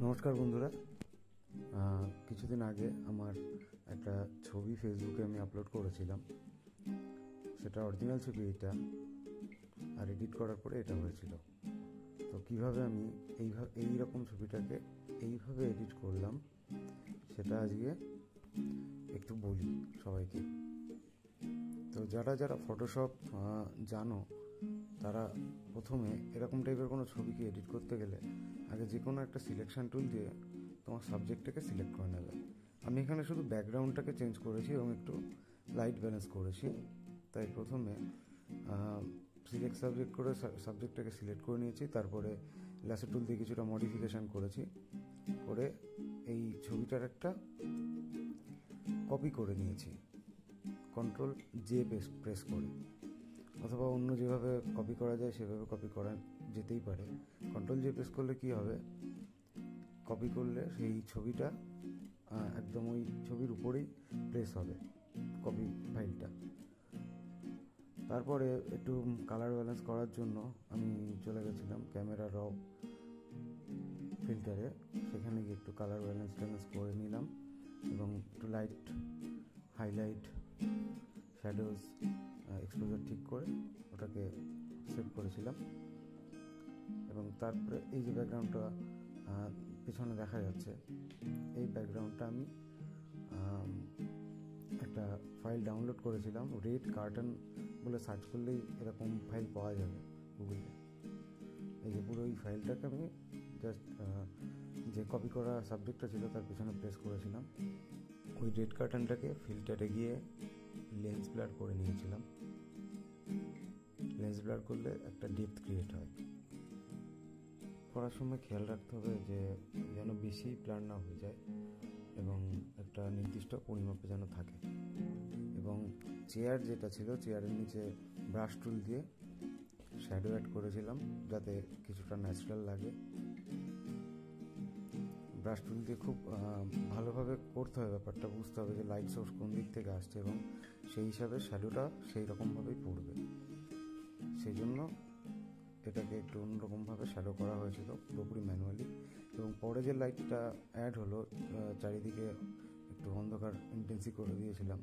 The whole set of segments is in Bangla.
নমস্কার বন্ধুরা। কিছুদিন আগে আমার একটা ছবি ফেসবুকে আমি আপলোড করেছিলাম। সেটা অরিজিনাল ছবি এটা, আর এডিট করার পরে এটা হয়েছিল। তো কিভাবে আমি এই রকম ছবিটাকে এইভাবে এডিট করলাম সেটা আজকে একটু বলি সবাইকে। তো যারা ফটোশপ জানো তারা প্রথমে এরকম টাইপের কোনো ছবিকে এডিট করতে গেলে আগে যে কোনো একটা সিলেকশন টুল দিয়ে তোমার সাবজেক্টটাকে সিলেক্ট করে নেবে। আমি এখানে শুধু ব্যাকগ্রাউন্ডটাকে চেঞ্জ করেছি এবং একটু লাইট ব্যালেন্স করেছি। তাই প্রথমে সিলেক্ট সাবজেক্ট করে সাবজেক্টটাকে সিলেক্ট করে নিয়েছি, তারপরে ল্যাসো টুল দিয়ে কিছুটা মডিফিকেশান করেছি, করে এই ছবিটার একটা কপি করে নিয়েছি কন্ট্রোল জে প্রেস করে, অথবা অন্য যেভাবে কপি করা যায় সেভাবে কপি করা যেতেই পারে। কন্ট্রোল জে প্রেস করলে কি হবে, কপি করলে সেই ছবিটা একদম ওই ছবির উপরেই প্লেস হবে কপি ফাইলটা। তারপরে একটু কালার ব্যালেন্স করার জন্য আমি চলে গেছিলাম ক্যামেরা র ফিল্টারে। সেখানে গিয়ে একটু কালার ব্যালেন্স করে নিলাম এবং একটু লাইট, হাইলাইট, শ্যাডোজ, এক্সপোজার ঠিক করে ওটাকে সেভ করেছিলাম। এবং তারপরে এই যে ব্যাকগ্রাউন্ডটা পেছনে দেখা যাচ্ছে, এই ব্যাকগ্রাউন্ডটা আমি একটা ফাইল ডাউনলোড করেছিলাম। রেড কার্টন বলে সার্চ করলেই এরকম ফাইল পাওয়া যাবে গুগলে। এই যে পুরো এই ফাইলটাকে আমি জাস্ট যে কপি করা সাবজেক্টটা ছিল তার পেছনে প্রেস করেছিলাম। ওই রেড কার্টনটাকে ফিল্টারে গিয়ে লেন্স ব্লার করে নিয়েছিলাম। লেন্স ব্লার করলে একটা ডেপথ ক্রিয়েট হয়। করার সময় খেয়াল রাখতে হবে যে যেন বেশি ব্লার না হয়ে যায় এবং একটা নির্দিষ্ট পরিমাপে যেন থাকে। এবং চেয়ার যেটা ছিল, চেয়ারের নিচে ব্রাশ টুল দিয়ে শ্যাডো অ্যাড করেছিলাম যাতে কিছুটা ন্যাচারাল লাগে। ব্রাশ টুল দিয়ে খুব ভালোভাবে করতে হবে, ব্যাপারটা বুঝতে হবে যে লাইট সোর্স কোন দিক থেকে আসছে এবং সেই হিসাবে শ্যাডোটা সেই রকমভাবেই পড়বে। সেই জন্য এটাকে একটু অন্যরকমভাবে শ্যাডো করা হয়েছিল পুরোপুরি ম্যানুয়ালি। এবং পরে যে লাইটটা অ্যাড হলো, চারিদিকে একটু অন্ধকার ইন্টেন্সি করে দিয়েছিলাম,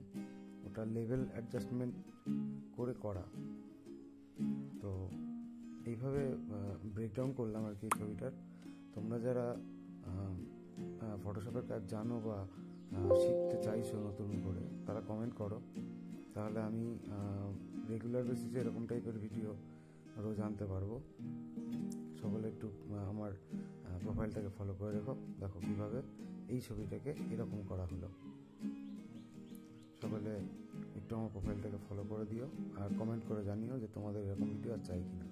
ওটা লেভেল অ্যাডজাস্টমেন্ট করে করা। তো এইভাবে ব্রেকডাউন করলাম আর কি ছবিটার। তোমরা যারা ফটোশপের কাজ জানো বা শিখতে চাইছো নতুন করে, তারা কমেন্ট করো, তাহলে আমি রেগুলার বেসিসে এরকম টাইপের ভিডিও রোজ আনতে পারবো। সকলে একটু আমার প্রোফাইলটাকে ফলো করে দেখো কীভাবে এই ছবিটাকে এরকম করা হলো। সকলে একটু আমার প্রোফাইলটাকে ফলো করে দিও আর কমেন্ট করে জানিও যে তোমাদের এরকম ভিডিও আর চাই কিনা।